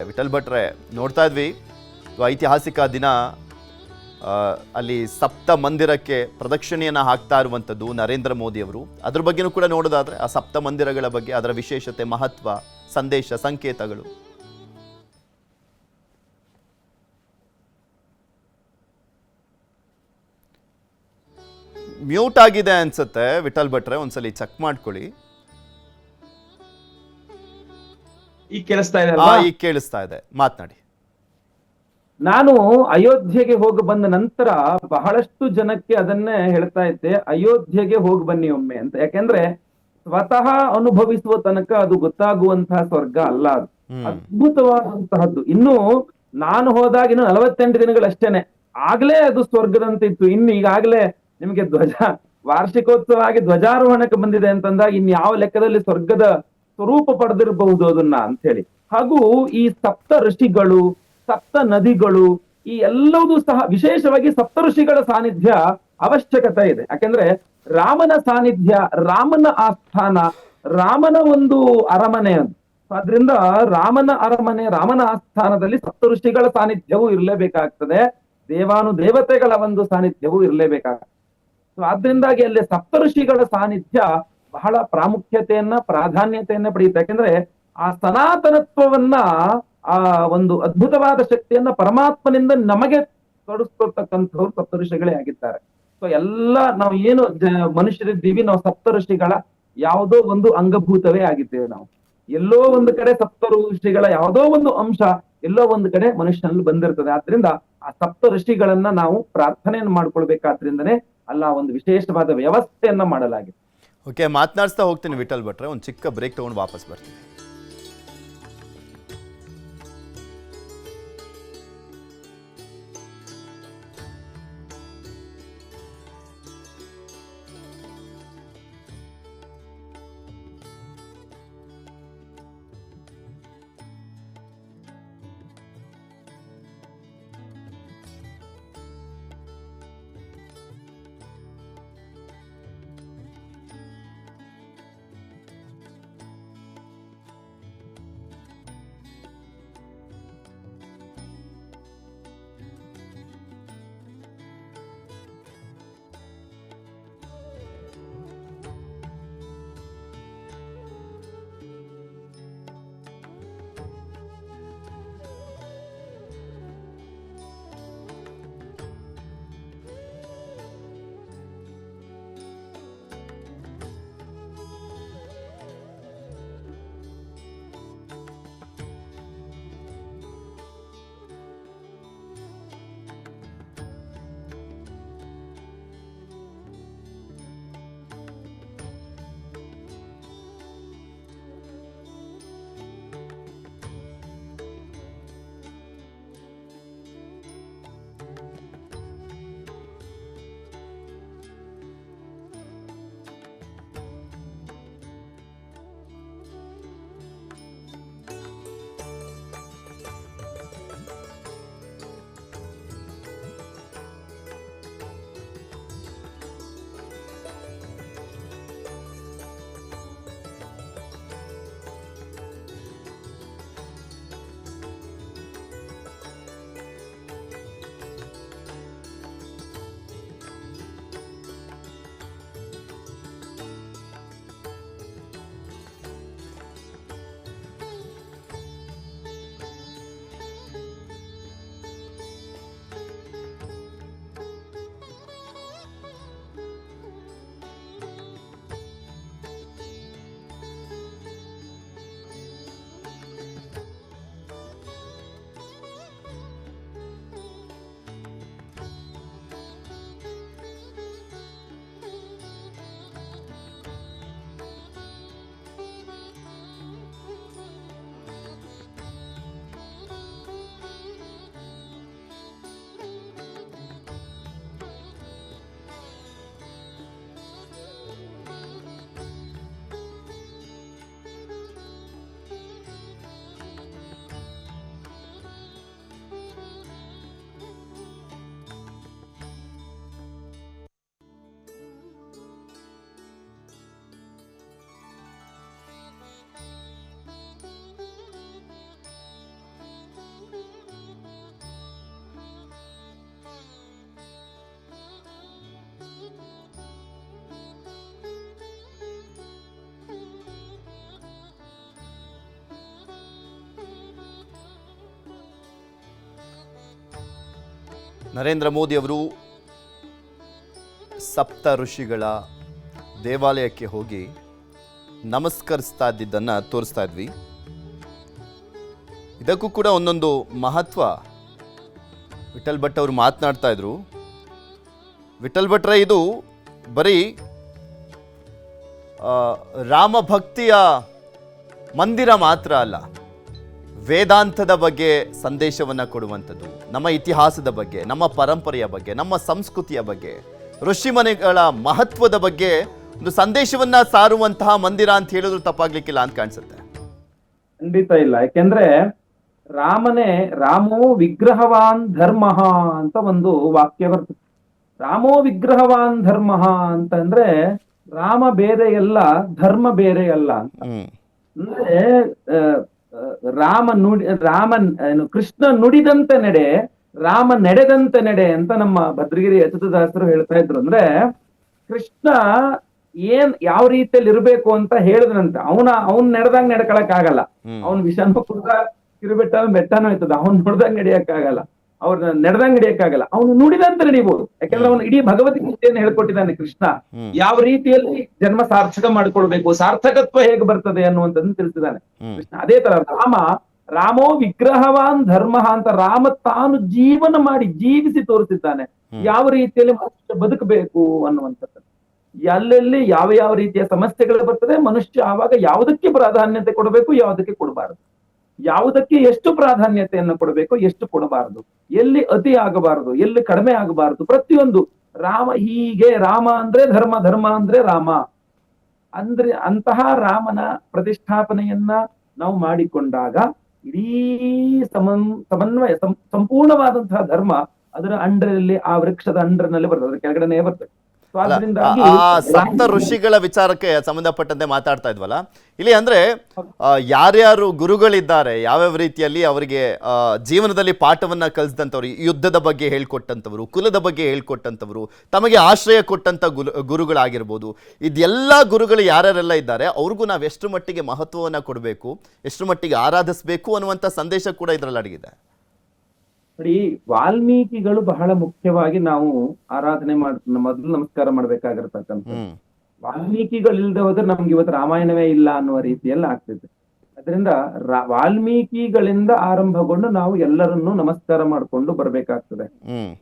ವಿಠಲ್ ಭಟ್ರೆ, ನೋಡ್ತಾ ಇದ್ವಿ ಐತಿಹಾಸಿಕ ದಿನ ಅಲ್ಲಿ ಸಪ್ತ ಮಂದಿರಕ್ಕೆ ಪ್ರದಕ್ಷಿಣೆಯನ್ನು ಹಾಕ್ತಾ ಇರುವಂಥದ್ದು ನರೇಂದ್ರ ಮೋದಿ ಅವರು. ಅದ್ರ ಬಗ್ಗೆನೂ ಕೂಡ ನೋಡೋದಾದ್ರೆ ಆ ಸಪ್ತ ಮಂದಿರಗಳ ಬಗ್ಗೆ, ಅದರ ವಿಶೇಷತೆ, ಮಹತ್ವ, ಸಂದೇಶ, ಸಂಕೇತಗಳು. ಮ್ಯೂಟ್ ಆಗಿದೆ ಅನ್ಸುತ್ತೆ ವಿಠಲ್ ಭಟ್ರೆ, ಒಂದ್ಸಲಿ ಚೆಕ್ ಮಾಡ್ಕೊಳ್ಳಿ. ಈಗ ಕೇಳಿಸ್ತಾ ಇದೆ? ಈಗ ಕೇಳಿಸ್ತಾ ಇದೆ, ಮಾತನಾಡಿ. ನಾನು ಅಯೋಧ್ಯೆಗೆ ಹೋಗಿ ಬಂದ ನಂತರ ಬಹಳಷ್ಟು ಜನಕ್ಕೆ ಅದನ್ನೇ ಹೇಳ್ತಾ ಇದ್ದೆ, ಅಯೋಧ್ಯೆಗೆ ಹೋಗಿ ಬನ್ನಿ ಒಮ್ಮೆ ಅಂತ. ಯಾಕೆಂದ್ರೆ ಸ್ವತಃ ಅನುಭವಿಸುವ ತನಕ ಅದು ಗೊತ್ತಾಗುವಂತಹ ಸ್ವರ್ಗ ಅಲ್ಲ, ಅದು ಅದ್ಭುತವಾದಂತಹದ್ದು. ಇನ್ನು ನಾನು ಹೋದಾಗ ಇನ್ನು 48 ದಿನಗಳಷ್ಟೇನೆ, ಆಗ್ಲೇ ಅದು ಸ್ವರ್ಗದಂತಿತ್ತು. ಇನ್ನು ಈಗಾಗ್ಲೇ ನಿಮಗೆ ವಾರ್ಷಿಕೋತ್ಸವ ಆಗಿ ಧ್ವಜಾರೋಹಣಕ್ಕೆ ಬಂದಿದೆ ಅಂತಂದಾಗ ಇನ್ ಯಾವ ಲೆಕ್ಕದಲ್ಲಿ ಸ್ವರ್ಗದ ಸ್ವರೂಪ ಪಡೆದಿರಬಹುದು ಅದನ್ನ ಅಂತ ಹೇಳಿ. ಹಾಗೂ ಈ ಸಪ್ತ ಋಷಿಗಳು, ಸಪ್ತ ನದಿಗಳು, ಈ ಎಲ್ಲವೂ ಸಹ ವಿಶೇಷವಾಗಿ ಸಪ್ತ ಋಷಿಗಳ ಸಾನ್ನಿಧ್ಯ ಅವಶ್ಯಕತೆ ಇದೆ. ಯಾಕೆಂದ್ರೆ ರಾಮನ ಸಾನ್ನಿಧ್ಯ, ರಾಮನ ಆಸ್ಥಾನ, ರಾಮನ ಒಂದು ಅರಮನೆ ಅದು. ಆದ್ರಿಂದ ರಾಮನ ಅರಮನೆ, ರಾಮನ ಆಸ್ಥಾನದಲ್ಲಿ ಸಪ್ತ ಋಷಿಗಳ ಸಾನ್ನಿಧ್ಯವೂ ಇರಲೇಬೇಕಾಗ್ತದೆ, ದೇವಾನುದೇವತೆಗಳ ಒಂದು ಸಾನ್ನಿಧ್ಯವೂ ಇರಲೇಬೇಕಾಗ್ತದೆ. ಆದ್ರಿಂದಾಗಿ ಅಲ್ಲಿ ಸಪ್ತ ಋಷಿಗಳ ಸಾನ್ನಿಧ್ಯ ಬಹಳ ಪ್ರಾಮುಖ್ಯತೆಯನ್ನ, ಪ್ರಾಧಾನ್ಯತೆಯನ್ನ ಪಡೆಯುತ್ತೆ. ಯಾಕೆಂದ್ರೆ ಆ ಸನಾತನತ್ವವನ್ನ, ಆ ಒಂದು ಅದ್ಭುತವಾದ ಶಕ್ತಿಯನ್ನ ಪರಮಾತ್ಮನಿಂದ ನಮಗೆ ತೊಡಸ್ಕೊಳ್ತಕ್ಕಂಥವ್ರು ಸಪ್ತ ಋಷಿಗಳೇ ಆಗಿದ್ದಾರೆ. ಸೊ ಎಲ್ಲ ನಾವು ಏನು ಮನುಷ್ಯರಿದ್ದೀವಿ, ನಾವು ಸಪ್ತ ಋಷಿಗಳ ಯಾವುದೋ ಒಂದು ಅಂಗಭೂತವೇ ಆಗಿದ್ದೇವೆ. ನಾವು ಎಲ್ಲೋ ಒಂದು ಕಡೆ ಸಪ್ತ ಋಷಿಗಳ ಯಾವುದೋ ಒಂದು ಅಂಶ ಎಲ್ಲೋ ಒಂದು ಕಡೆ ಮನುಷ್ಯನಲ್ಲಿ ಬಂದಿರ್ತದೆ. ಆದ್ರಿಂದ ಆ ಸಪ್ತ ಋಷಿಗಳನ್ನ ನಾವು ಪ್ರಾರ್ಥನೆಯನ್ನು ಮಾಡ್ಕೊಳ್ಬೇಕಾದ್ರಿಂದನೇ ಅಲ್ಲ ಒಂದು ವಿಶೇಷವಾದ ವ್ಯವಸ್ಥೆಯನ್ನ ಮಾಡಲಾಗಿದೆ. ಓಕೆ, ಮಾತನಾಡಿಸ್ತಾ ಹೋಗ್ತೀನಿ ವಿಠಲ್ ಭಟ್ರೆ, ಒಂದು ಚಿಕ್ಕ ಬ್ರೇಕ್ ತಗೊಂಡು ವಾಪಸ್ ಬರ್ತೀನಿ. ನರೇಂದ್ರ ಮೋದಿ ಅವರು ಸಪ್ತ ಋಷಿಗಳ ದೇವಾಲಯಕ್ಕೆ ಹೋಗಿ ನಮಸ್ಕರಿಸ್ತಾ ಇದ್ದಿದ್ದನ್ನು ತೋರಿಸ್ತಾ ಇದ್ವಿ. ಇದಕ್ಕೂ ಕೂಡ ಒಂದೊಂದು ಮಹತ್ವ. ವಿಠಲ್ ಭಟ್ ಅವರು ಮಾತನಾಡ್ತಾ ಇದ್ರು. ವಿಠಲ್ ಭಟ್ರೆ, ಇದು ಬರೀ ರಾಮ ಭಕ್ತಿಯ ಮಂದಿರ ಮಾತ್ರ ಅಲ್ಲ, ವೇದಾಂತದ ಬಗ್ಗೆ ಸಂದೇಶವನ್ನು ಕೊಡುವಂಥದ್ದು, ನಮ್ಮ ಇತಿಹಾಸದ ಬಗ್ಗೆ, ನಮ್ಮ ಪರಂಪರೆಯ ಬಗ್ಗೆ, ನಮ್ಮ ಸಂಸ್ಕೃತಿಯ ಬಗ್ಗೆ, ಋಷಿಮನೆಗಳ ಮಹತ್ವದ ಬಗ್ಗೆ ಒಂದು ಸಂದೇಶವನ್ನ ಸಾರುವಂತಹ ಮಂದಿರ ಅಂತ ಹೇಳಿದ್ರು ತಪ್ಪಾಗ್ಲಿಕ್ಕಿಲ್ಲ ಅಂತ ಕಾಣಿಸುತ್ತೆ. ಖಂಡಿತ ಇಲ್ಲ. ಯಾಕೆಂದ್ರೆ ರಾಮೋ ವಿಗ್ರಹವಾನ್ ಧರ್ಮ ಅಂತ ಒಂದು ವಾಕ್ಯ ಬರ್ತದೆ. ರಾಮೋ ವಿಗ್ರಹವಾನ್ ಧರ್ಮ ಅಂತಂದ್ರೆ ರಾಮ ಬೇರೆ ಅಲ್ಲ, ಧರ್ಮ ಬೇರೆ ಅಲ್ಲ ಅಂತ. ಅಂದ್ರೆ ಕೃಷ್ಣ ನುಡಿದಂತೆ ನಡೆ, ರಾಮ ನಡೆದಂತೆ ನಡೆ ಅಂತ ನಮ್ಮ ಭದ್ರಗಿರಿ ಅಚ್ಯುತದಾಸರು ಹೇಳ್ತಾ ಇದ್ರು. ಅಂದ್ರೆ ಕೃಷ್ಣ ಯಾವ ರೀತಿಯಲ್ಲಿ ಇರ್ಬೇಕು ಅಂತ ಹೇಳಿದ್ರಂತ. ಅವನ್ ನಡೆದಂಗ್ ನಡ್ಕೊಳಕ್ ಆಗಲ್ಲ. ಅವನ್ ವಿಷಾನು ಕುಡ್ದ ಬೆಟ್ಟನೂ ಆಯ್ತದ, ಅವ್ನ್ ನೋಡ್ದಂಗ್ ನಡಿಯಕ್ಕಾಗಲ್ಲ, ಅವ್ರ ನಡೆದಂಗ್ ನಡಿಯಕ್ಕಾಗಲ್ಲ. ಅವನು ನುಡಿದಂತೆ ನಡಿಬಹುದು. ಯಾಕಂದ್ರೆ ಅವನು ಇಡೀ ಭಗವದ್ಗೀತೆಯನ್ನು ಹೇಳ್ಕೊಟ್ಟಿದ್ದಾನೆ ಕೃಷ್ಣ. ಯಾವ ರೀತಿಯಲ್ಲಿ ಜನ್ಮ ಸಾರ್ಥಕ ಮಾಡ್ಕೊಳ್ಬೇಕು, ಸಾರ್ಥಕತ್ವ ಹೇಗೆ ಬರ್ತದೆ ಅನ್ನುವಂಥದ್ದನ್ನು ತಿಳಿಸಿದ್ದಾನೆ ಕೃಷ್ಣ. ಅದೇ ತರ ರಾಮೋ ವಿಗ್ರಹವಾನ್ ಧರ್ಮ ಅಂತ ರಾಮ ತಾನು ಜೀವನ ಮಾಡಿ ಜೀವಿಸಿ ತೋರಿಸಿದ್ದಾನೆ ಯಾವ ರೀತಿಯಲ್ಲಿ ಮನುಷ್ಯ ಬದುಕಬೇಕು ಅನ್ನುವಂಥದ್ದು. ಎಲ್ಲೆಲ್ಲಿ ಯಾವ ರೀತಿಯ ಸಮಸ್ಯೆಗಳು ಬರ್ತದೆ, ಮನುಷ್ಯ ಆವಾಗ ಯಾವುದಕ್ಕೆ ಪ್ರಾಧಾನ್ಯತೆ ಕೊಡಬೇಕು, ಯಾವುದಕ್ಕೆ ಕೊಡಬಾರದು, ಯಾವುದಕ್ಕೆ ಎಷ್ಟು ಪ್ರಾಧಾನ್ಯತೆಯನ್ನು ಕೊಡಬೇಕು, ಎಷ್ಟು ಕೊಡಬಾರದು, ಎಲ್ಲಿ ಅತಿ ಆಗಬಾರದು, ಎಲ್ಲಿ ಕಡಿಮೆ ಆಗಬಾರದು, ಪ್ರತಿಯೊಂದು ರಾಮ ಅಂದ್ರೆ ಧರ್ಮ, ಧರ್ಮ ಅಂದ್ರೆ ರಾಮ ಅಂದ್ರೆ ಅಂತಹ ರಾಮನ ಪ್ರತಿಷ್ಠಾಪನೆಯನ್ನ ನಾವು ಮಾಡಿಕೊಂಡಾಗ ಇಡೀ ಸಮನ್ವಯ ಸಂಪೂರ್ಣವಾದಂತಹ ಧರ್ಮ ಅದರ ಅಂಡರಲ್ಲಿ, ಆ ವೃಕ್ಷದ ಅಂಡರ್ನಲ್ಲಿ ಬರ್ತದೆ, ಅದರ ಕೆಳಗಡೆನೆ ಬರ್ತದೆ. ಸಪ್ತ ಋಷಿಗಳ ವಿಚಾರಕ್ಕೆ ಸಂಬಂಧಪಟ್ಟಂತೆ ಮಾತಾಡ್ತಾ ಇದ್ವಲ್ಲ ಇಲ್ಲಿ, ಅಂದ್ರೆ ಯಾರ್ಯಾರು ಗುರುಗಳಿದ್ದಾರೆ, ಯಾವ್ಯಾವ ರೀತಿಯಲ್ಲಿ ಅವರಿಗೆ ಜೀವನದಲ್ಲಿ ಪಾಠವನ್ನ ಕಲಿಸಿದಂಥವ್ರು, ಯುದ್ಧದ ಬಗ್ಗೆ ಹೇಳ್ಕೊಟ್ಟಂಥವ್ರು, ಕುಲದ ಬಗ್ಗೆ ಹೇಳ್ಕೊಟ್ಟಂಥವ್ರು, ತಮಗೆ ಆಶ್ರಯ ಕೊಟ್ಟಂತ ಗುರುಗಳಾಗಿರ್ಬೋದು, ಇದೆಲ್ಲ ಗುರುಗಳು ಯಾರ್ಯಾರೆಲ್ಲ ಇದ್ದಾರೆ ಅವ್ರಿಗೂ ನಾವು ಎಷ್ಟು ಮಟ್ಟಿಗೆ ಮಹತ್ವವನ್ನ ಕೊಡಬೇಕು, ಎಷ್ಟು ಮಟ್ಟಿಗೆ ಆರಾಧಿಸಬೇಕು ಅನ್ನುವಂಥ ಸಂದೇಶ ಕೂಡ ಇದರಲ್ಲಿ ಅಡಗಿದೆ. ನೋಡಿ, ವಾಲ್ಮೀಕಿಗಳು ಬಹಳ ಮುಖ್ಯವಾಗಿ ನಾವು ಆರಾಧನೆ ಮೊದಲು ನಮಸ್ಕಾರ ಮಾಡ್ಬೇಕಾಗಿರ್ತಕ್ಕಂಥ. ವಾಲ್ಮೀಕಿಗಳಿಲ್ದೆ ಹೋದ್ರೆ ನಮ್ಗೆ ಇವತ್ತು ರಾಮಾಯಣವೇ ಇಲ್ಲ ಅನ್ನುವ ರೀತಿಯಲ್ಲಿ ಆಗ್ತಿದೆ. ಅದರಿಂದ ವಾಲ್ಮೀಕಿಗಳಿಂದ ಆರಂಭಗೊಂಡು ನಾವು ಎಲ್ಲರನ್ನೂ ನಮಸ್ಕಾರ ಮಾಡ್ಕೊಂಡು ಬರ್ಬೇಕಾಗ್ತದೆ.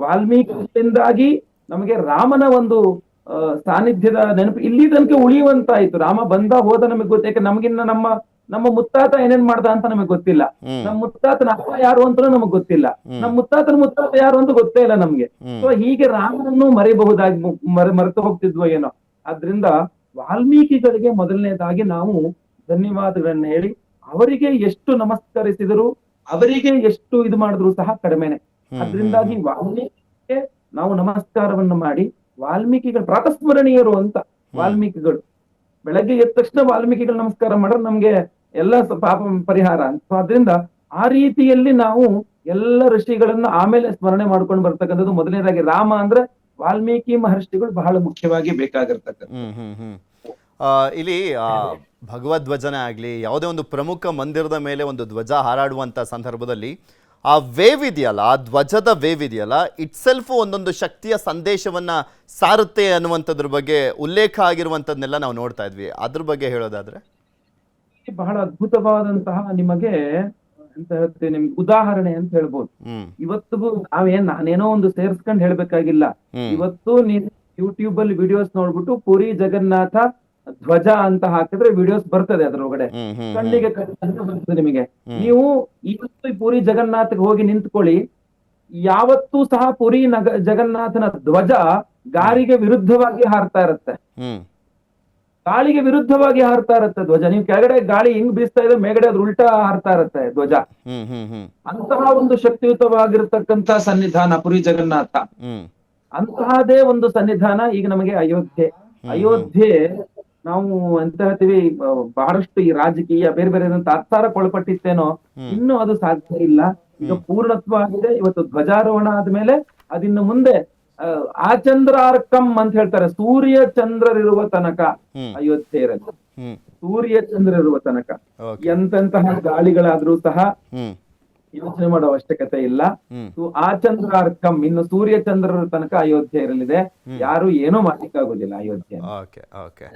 ವಾಲ್ಮೀಕಿಗಳಿಂದಾಗಿ ನಮಗೆ ರಾಮನ ಒಂದು ಸಾನ್ನಿಧ್ಯದ ನೆನಪು ಇಲ್ಲಿ ತನಕ ಉಳಿಯುವಂತಾಯ್ತು. ರಾಮ ಬಂದ ಹೋದ ನಮಗೆ ಗೊತ್ತ. ಯಾಕೆ ನಮಗಿನ್ನ ನಮ್ಮ ಮುತ್ತಾತ ಏನೇನ್ ಮಾಡ್ದ ಅಂತ ನಮಗೆ ಗೊತ್ತಿಲ್ಲ. ನಮ್ಮ ಮುತ್ತಾತನ ಅಪ್ಪ ಯಾರು ಅಂತಲೂ ನಮಗ್ ಗೊತ್ತಿಲ್ಲ. ನಮ್ಮ ಮುತ್ತಾತನ ಮುತ್ತಾತ ಯಾರು ಅಂತ ಗೊತ್ತೇ ಇಲ್ಲ ನಮ್ಗೆ. ಸೊ ಹೀಗೆ ರಾಮನನ್ನು ಮರೆಯಬಹುದಾಗಿ ಮರೆತು ಹೋಗ್ತಿದ್ವೋ ಏನೋ. ಆದ್ರಿಂದ ವಾಲ್ಮೀಕಿಗಳಿಗೆ ಮೊದಲನೇದಾಗಿ ನಾವು ಧನ್ಯವಾದಗಳನ್ನ ಹೇಳಿ, ಅವರಿಗೆ ಎಷ್ಟು ನಮಸ್ಕರಿಸಿದ್ರು, ಅವರಿಗೆ ಎಷ್ಟು ಇದು ಮಾಡಿದ್ರು ಸಹ ಕಡಿಮೆನೆ. ಅದ್ರಿಂದಾಗಿ ವಾಲ್ಮೀಕಿಗೆ ನಾವು ನಮಸ್ಕಾರವನ್ನು ಮಾಡಿ, ವಾಲ್ಮೀಕಿಗಳು ಪ್ರಾತಸ್ಮರಣೀಯರು ಅಂತ. ವಾಲ್ಮೀಕಿಗಳು ಬೆಳಗ್ಗೆ ಎದ್ದ ತಕ್ಷಣ ವಾಲ್ಮೀಕಿಗಳು ನಮಸ್ಕಾರ ಮಾಡಿದ್ರೆ ನಮ್ಗೆ ಎಲ್ಲ ಪಾಪ ಪರಿಹಾರ ಅಂತ. ಅದ್ರಿಂದ ಆ ರೀತಿಯಲ್ಲಿ ನಾವು ಎಲ್ಲ ಋಷಿಗಳನ್ನ ಆಮೇಲೆ ಸ್ಮರಣೆ ಮಾಡ್ಕೊಂಡು ಬರ್ತಕ್ಕಂಥದ್ದು. ಮೊದಲನೇದಾಗಿ ರಾಮ ಅಂದ್ರೆ ವಾಲ್ಮೀಕಿ ಮಹರ್ಷಿಗಳು ಬಹಳ ಮುಖ್ಯವಾಗಿ ಬೇಕಾಗಿರ್ತಕ್ಕಂಥ. ಇಲ್ಲಿ ಭಗವದ್ಧ್ವಜನೇ ಆಗ್ಲಿ, ಯಾವುದೇ ಒಂದು ಪ್ರಮುಖ ಮಂದಿರದ ಮೇಲೆ ಒಂದು ಧ್ವಜ ಹಾರಾಡುವಂತ ಸಂದರ್ಭದಲ್ಲಿ ಆ ವೇವ್ ಇದೆಯಲ್ಲ, ಆ ಧ್ವಜದ ವೇವ್ ಇದೆಯಲ್ಲ, ಇಟ್ಸೆಲ್ಫ್ ಒಂದೊಂದು ಶಕ್ತಿಯ ಸಂದೇಶವನ್ನ ಸಾರುತ್ತೆ ಅನ್ನುವಂಥದ್ರ ಬಗ್ಗೆ ಉಲ್ಲೇಖ ಆಗಿರುವಂತದ್ನೆಲ್ಲ ನಾವು ನೋಡ್ತಾ ಇದ್ವಿ. ಅದ್ರ ಬಗ್ಗೆ ಹೇಳೋದಾದ್ರೆ ಬಹಳ ಅದ್ಭುತವಾದಂತಹ ನಿಮಗೆ ಅಂತ ಹೇಳ್ತೇನೆ, ನಿಮ್ಗೆ ಉದಾಹರಣೆ ಅಂತ ಹೇಳ್ಬೋದು. ಇವತ್ತಿಗೂ ನಾನೇನೋ ಒಂದು ಸೇರ್ಸ್ಕೊಂಡ್ ಹೇಳ್ಬೇಕಾಗಿಲ್ಲ. ಇವತ್ತು ನೀನು ಯೂಟ್ಯೂಬ್ ಅಲ್ಲಿ ವಿಡಿಯೋಸ್ ನೋಡ್ಬಿಟ್ಟು ಪುರಿ ಜಗನ್ನಾಥ ಧ್ವಜ ಅಂತ ಹಾಕಿದ್ರೆ ವಿಡಿಯೋಸ್ ಬರ್ತದೆ ಅದ್ರೊಳಗಡೆ, ಕಣ್ಣಿಗೆ ಬರ್ತದೆ ನಿಮಗೆ. ನೀವು ಇವತ್ತು ಪುರಿ ಜಗನ್ನಾಥಗೆ ಹೋಗಿ ನಿಂತ್ಕೊಳ್ಳಿ, ಯಾವತ್ತೂ ಸಹ ಪುರಿ ಜಗನ್ನಾಥನ ಧ್ವಜ ಗಾಳಿಗೆ ವಿರುದ್ಧವಾಗಿ ಹಾರ್ತಾ ಇರುತ್ತೆ. ಗಾಳಿಗೆ ವಿರುದ್ಧವಾಗಿ ಹಾರ್ತಾ ಇರುತ್ತೆ ಧ್ವಜ. ನೀವು ಕೆಳಗಡೆ ಗಾಳಿ ಹಿಂಗ್ ಬೀಸ್ತಾ ಇದೆ, ಮೇಲ್ಗಡೆ ಅದ್ರ ಉಲ್ಟಾ ಹಾರ್ತಾ ಇರುತ್ತೆ ಧ್ವಜ. ಅಂತಹ ಒಂದು ಶಕ್ತಿಯುತವಾಗಿರ್ತಕ್ಕಂಥ ಸನ್ನಿಧಾನ ಪುರಿ ಜಗನ್ನಾಥ. ಅಂತಹದೇ ಒಂದು ಸನ್ನಿಧಾನ ಈಗ ನಮಗೆ ಅಯೋಧ್ಯೆ ನಾವು ಎಂತ ಹೇಳ್ತೀವಿ, ಬಹಳಷ್ಟು ಈ ರಾಜಕೀಯ ಬೇರೆ ಬೇರೆ ತಾತ್ಸಾರಕ್ಕೊಳಪಟ್ಟಿತ್ತೇನೋ, ಇನ್ನೂ ಅದು ಸಾಧ್ಯ ಇಲ್ಲ. ಈಗ ಪೂರ್ಣತ್ವ ಆಗಿದೆ. ಇವತ್ತು ಧ್ವಜಾರೋಹಣ ಆದ್ಮೇಲೆ ಅದಿನ್ನು ಮುಂದೆ ಆಚಂದ್ರಾರ್ಕಂ ಅಂತ ಹೇಳ್ತಾರೆ, ಸೂರ್ಯ ಚಂದ್ರರಿರುವ ತನಕ ಅಯೋಧ್ಯೆ ಇರಲ್ಲ. ಸೂರ್ಯ ಚಂದ್ರ ಇರುವ ತನಕ ಎಂತೆಂತಹ ಗಾಳಿಗಳಾದ್ರೂ ಸಹ ಯೋಚನೆ ಮಾಡೋ ಅವಶ್ಯಕತೆ ಇಲ್ಲ. ಹ್ಮ್ ಆ ಚಂದ್ರಾರ್ಕಂ, ಇನ್ನು ಸೂರ್ಯ ಚಂದ್ರರ ತನಕ ಅಯೋಧ್ಯೆ ಇರಲಿದೆ. ಯಾರು ಏನೂ ಮಾಡ್ಲಿಕ್ಕಾಗೋದಿಲ್ಲ ಅಯೋಧ್ಯೆ. Okay okay